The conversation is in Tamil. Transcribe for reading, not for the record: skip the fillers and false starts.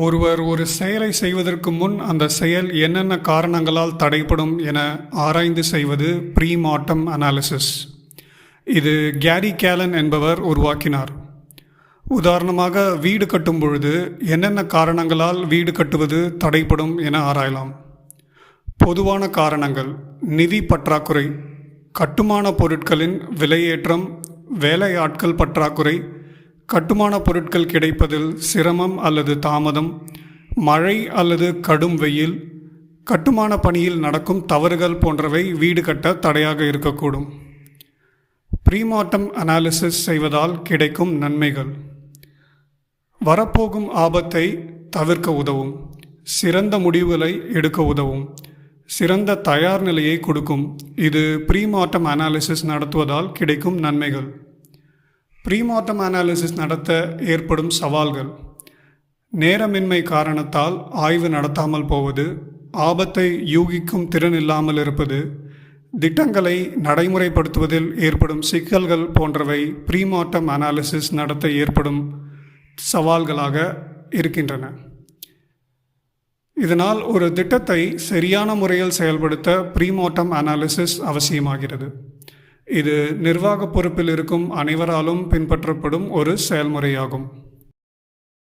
ஒருவர் ஒரு செயலை செய்வதற்கு முன் அந்த செயல் என்னென்ன காரணங்களால் தடைப்படும் என ஆராய்ந்து செய்வது ப்ரீமார்ட்டம் அனாலிசிஸ். இது கேரி கேலன் என்பவர் உருவாக்கினார். உதாரணமாக, வீடு கட்டும் பொழுது என்னென்ன காரணங்களால் வீடு கட்டுவது தடைப்படும் என ஆராயலாம். பொதுவான காரணங்கள்: நிதி பற்றாக்குறை, கட்டுமான பொருட்களின் விலையேற்றம், வேலையாட்கள் பற்றாக்குறை, கட்டுமான பொருட்கள் கிடைப்பதில் சிரமம் அல்லது தாமதம், மழை அல்லது கடும் வெயில், கட்டுமான பணியில் நடக்கும் தவறுகள் போன்றவை வீடு கட்ட தடையாக இருக்கக்கூடும். ப்ரீமார்ட்டம் அனாலிசிஸ் செய்வதால் கிடைக்கும் நன்மைகள்: வரப்போகும் ஆபத்தை தவிர்க்க உதவும், சிறந்த முடிவுகளை எடுக்க உதவும், சிறந்த தயார் நிலையை கொடுக்கும். இது ப்ரீமார்ட்டம் அனாலிசிஸ் நடத்துவதால் கிடைக்கும் நன்மைகள். ப்ரீமார்ட்டம் அனாலிசிஸ் நடத்த ஏற்படும் சவால்கள்: நேரமின்மை காரணத்தால் ஆய்வு நடத்தாமல் போவது, ஆபத்தை யூகிக்கும் திறன் இல்லாமல் இருப்பது, திட்டங்களை நடைமுறைப்படுத்துவதில் ஏற்படும் சிக்கல்கள் போன்றவை ப்ரீமார்ட்டம் அனாலிசிஸ் நடத்த ஏற்படும் சவால்களாக இருக்கின்றன. இதனால் ஒரு திட்டத்தை சரியான முறையில் செயல்படுத்த ப்ரீமார்ட்டம் அனாலிசிஸ் அவசியமாகிறது. இது நிர்வாக பொறுப்பில் இருக்கும் அனைவராலும் பின்பற்றப்படும் ஒரு செயல்முறையாகும்.